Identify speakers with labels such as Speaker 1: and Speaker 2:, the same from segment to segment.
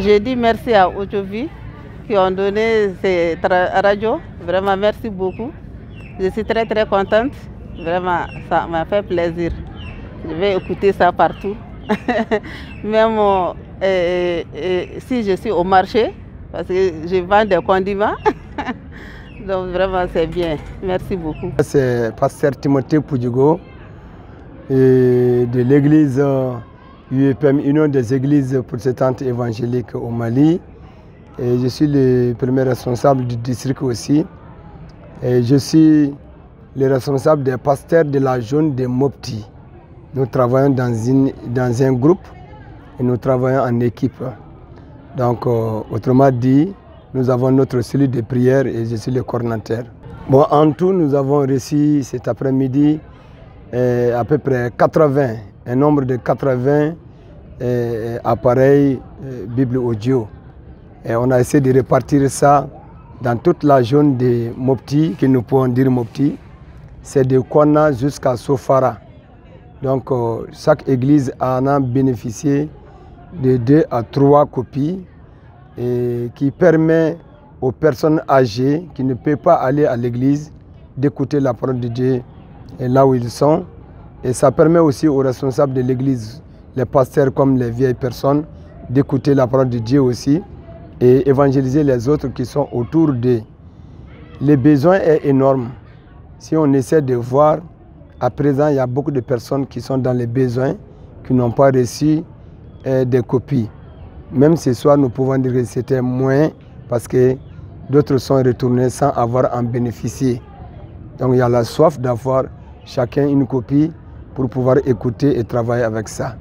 Speaker 1: Je dis merci à Ojovi qui ont donné cette radio. Vraiment, merci beaucoup. Je suis très contente. Vraiment, ça m'a fait plaisir. Je vais écouter ça partout. Même si je suis au marché, parce que je vends des condiments. Donc vraiment, c'est bien. Merci beaucoup.
Speaker 2: C'est Pasteur Timothée Poudjigo de l'église UEPM, Union des églises protestantes évangéliques au Mali. Et je suis le premier responsable du district aussi. Et je suis le responsable des pasteurs de la zone de Mopti. Nous travaillons dans un groupe et nous travaillons en équipe. Donc, autrement dit, nous avons notre cellule de prière et je suis le coordinateur. Bon, en tout, nous avons reçu cet après-midi à peu près 80, un nombre de 80 appareils Bible audio. Et on a essayé de répartir ça dans toute la zone de Mopti, que nous pouvons dire Mopti. C'est de Konna jusqu'à Sofara. Donc, chaque église en a bénéficié de 2 à 3 copies et qui permet aux personnes âgées qui ne peuvent pas aller à l'église d'écouter la parole de Dieu là où ils sont. Et ça permet aussi aux responsables de l'église, les pasteurs comme les vieilles personnes, d'écouter la parole de Dieu aussi et évangéliser les autres qui sont autour d'eux. Le besoin est énorme. Si on essaie de voir, à présent, il y a beaucoup de personnes qui sont dans les besoins, qui n'ont pas reçu des copies. Même ce soir, nous pouvons dire que c'était moins parce que d'autres sont retournés sans avoir en bénéficié. Donc il y a la soif d'avoir chacun une copie pour pouvoir écouter et travailler avec ça.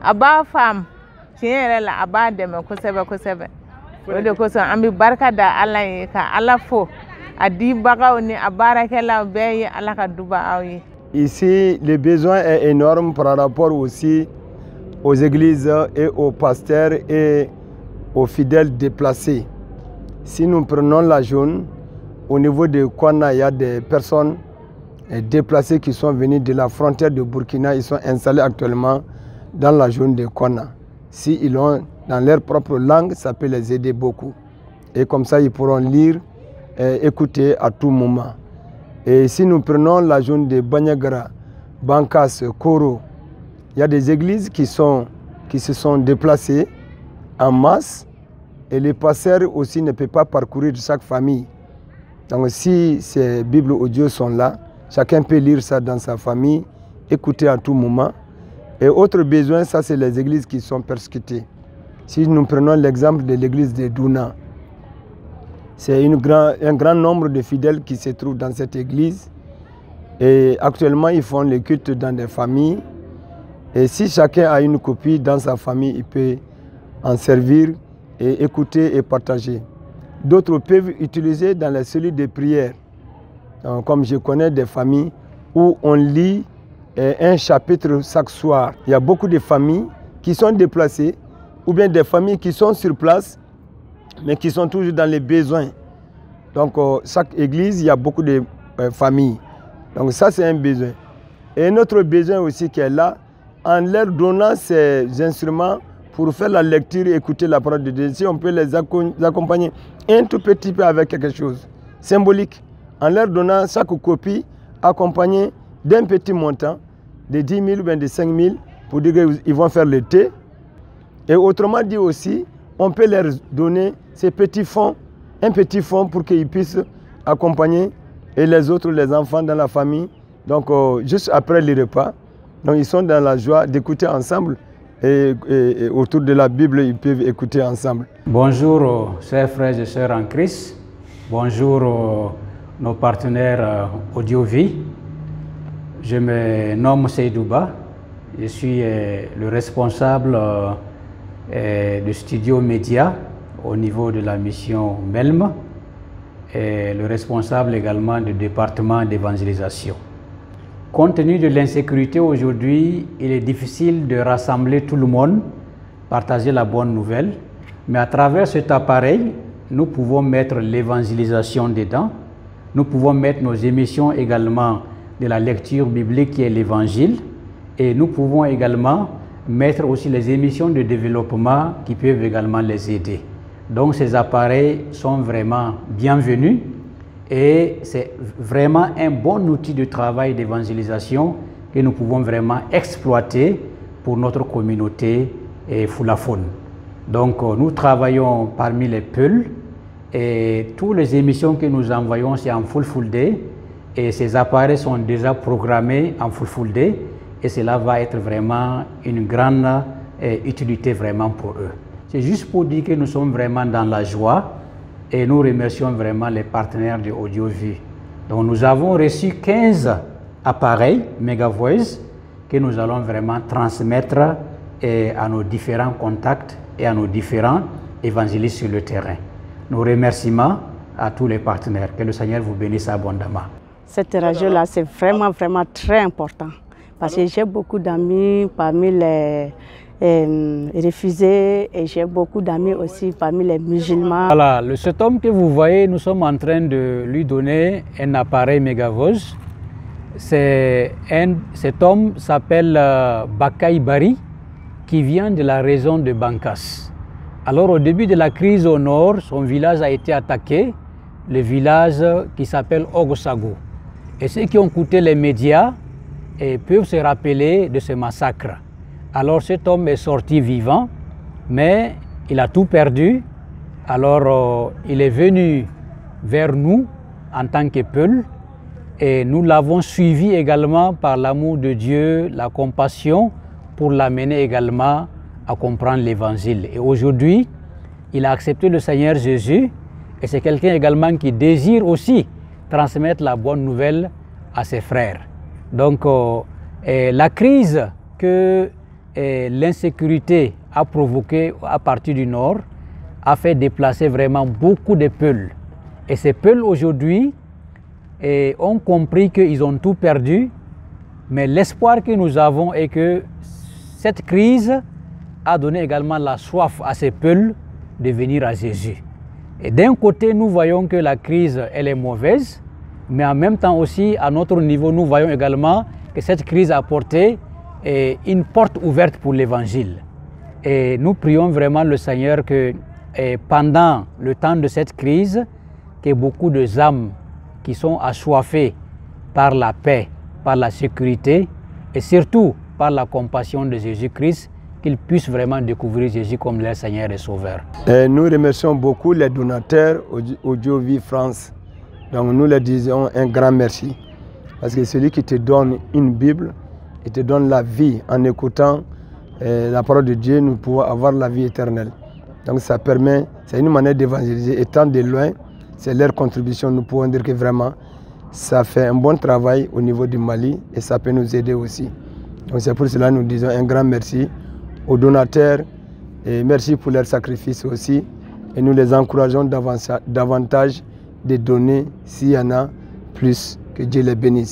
Speaker 3: Aba fam tiɲɛ la aba dɛmɛ kosɛbɛ kosɛbɛ o de kosɔn an bɛ barika da Ala ye ka Ala fo a dibagaw ni a baarakɛlaw bɛɛ ye Ala ka duba aw ye.
Speaker 2: Ici, le besoin est énorme par rapport aussi aux églises et aux pasteurs et aux fidèles déplacés. Si nous prenons la zone, au niveau de Konna, il y a des personnes déplacées qui sont venues de la frontière de Burkina. Ils sont installés actuellement dans la zone de Konna. S'ils ont dans leur propre langue, ça peut les aider beaucoup. Et comme ça, ils pourront lire et écouter à tout moment. Et si nous prenons la zone de Banyagara, Bankas, Koro, il y a des églises qui se sont déplacées en masse et les pasteurs aussi ne peuvent pas parcourir chaque famille. Donc si ces Bibles audio sont là, chacun peut lire ça dans sa famille, écouter à tout moment. Et autre besoin, ça c'est les églises qui sont persécutées. Si nous prenons l'exemple de l'église de Douna, c'est un grand nombre de fidèles qui se trouvent dans cette église. Et actuellement, ils font le culte dans des familles. Et si chacun a une copie dans sa famille, il peut en servir et écouter et partager. D'autres peuvent utiliser dans les cellules de prière. Donc, comme je connais des familles où on lit un chapitre chaque soir. Il y a beaucoup de familles qui sont déplacées ou bien des familles qui sont sur place mais qui sont toujours dans les besoins. Donc chaque église, il y a beaucoup de familles. Donc ça c'est un besoin. Et un autre besoin aussi qui est là, en leur donnant ces instruments pour faire la lecture et écouter la parole de Dieu, si on peut les accompagner un tout petit peu avec quelque chose symbolique, en leur donnant chaque copie accompagnée d'un petit montant de 10 000 ou bien de 5 000 pour dire qu'ils vont faire le thé. Et autrement dit aussi, on peut leur donner ces petits fonds, un petit fonds pour qu'ils puissent accompagner et les autres, les enfants dans la famille. Donc juste après le repas, donc, ils sont dans la joie d'écouter ensemble et autour de la Bible, ils peuvent écouter ensemble.
Speaker 4: Bonjour chers frères et sœurs en Christ. Bonjour nos partenaires Audiovie. Je me nomme Seydouba, je suis le responsable du studio média au niveau de la mission MELM et le responsable également du département d'évangélisation. Compte tenu de l'insécurité aujourd'hui, il est difficile de rassembler tout le monde partager la bonne nouvelle. Mais à travers cet appareil, nous pouvons mettre l'évangélisation dedans. Nous pouvons mettre nos émissions également de la lecture biblique qui est l'évangile. Et nous pouvons également mettre aussi les émissions de développement qui peuvent également les aider. Donc ces appareils sont vraiment bienvenus et c'est vraiment un bon outil de travail d'évangélisation que nous pouvons vraiment exploiter pour notre communauté foulaphone. Donc nous travaillons parmi les Peuls et toutes les émissions que nous envoyons c'est en Fulfulde et ces appareils sont déjà programmés en Fulfulde et cela va être vraiment une grande utilité vraiment pour eux. C'est juste pour dire que nous sommes vraiment dans la joie et nous remercions vraiment les partenaires de AudioVie. Donc nous avons reçu 15 appareils Megavoice que nous allons vraiment transmettre à nos différents contacts et à nos différents évangélistes sur le terrain. Nos remerciements à tous les partenaires. Que le Seigneur vous bénisse abondamment.
Speaker 5: Cette radio-là, c'est vraiment très important. Parce que j'ai beaucoup d'amis parmi les réfugiés et j'ai beaucoup d'amis aussi parmi les musulmans. Voilà,
Speaker 4: cet homme que vous voyez, nous sommes en train de lui donner un appareil Megavoice. Cet homme s'appelle Bakay Bari, qui vient de la région de Bankas. Alors au début de la crise au nord, son village a été attaqué, le village qui s'appelle Ogosago. Et ceux qui ont écouté les médias peuvent se rappeler de ce massacre. Alors cet homme est sorti vivant, mais il a tout perdu. Alors il est venu vers nous en tant que Peul et nous l'avons suivi également par l'amour de Dieu, la compassion, pour l'amener également à comprendre l'Évangile. Et aujourd'hui, il a accepté le Seigneur Jésus et c'est quelqu'un également qui désire aussi transmettre la bonne nouvelle à ses frères. Donc la crise que l'insécurité a provoquée à partir du nord a fait déplacer vraiment beaucoup de Peuls. Et ces Peuls aujourd'hui ont compris qu'ils ont tout perdu, mais l'espoir que nous avons est que cette crise a donné également la soif à ces Peuls de venir à Jésus. Et d'un côté, nous voyons que la crise, elle est mauvaise, mais en même temps aussi, à notre niveau, nous voyons également que cette crise a apporté une porte ouverte pour l'Évangile. Et nous prions vraiment le Seigneur que pendant le temps de cette crise, que beaucoup de âmes qui sont assoiffées par la paix, par la sécurité et surtout par la compassion de Jésus-Christ, qu'ils puissent vraiment découvrir Jésus comme leur Seigneur et Sauveur.
Speaker 2: Nous remercions beaucoup les donateurs AudioVie France. Donc nous leur disons un grand merci. Parce que celui qui te donne une Bible, il te donne la vie. En écoutant la parole de Dieu, nous pouvons avoir la vie éternelle. Donc ça permet, c'est une manière d'évangéliser. Étant de loin, c'est leur contribution. Nous pouvons dire que vraiment, ça fait un bon travail au niveau du Mali et ça peut nous aider aussi. Donc c'est pour cela que nous disons un grand merci aux donateurs et merci pour leur sacrifice aussi. Et nous les encourageons davantage de donner s'il y en a plus. Que Dieu les bénisse.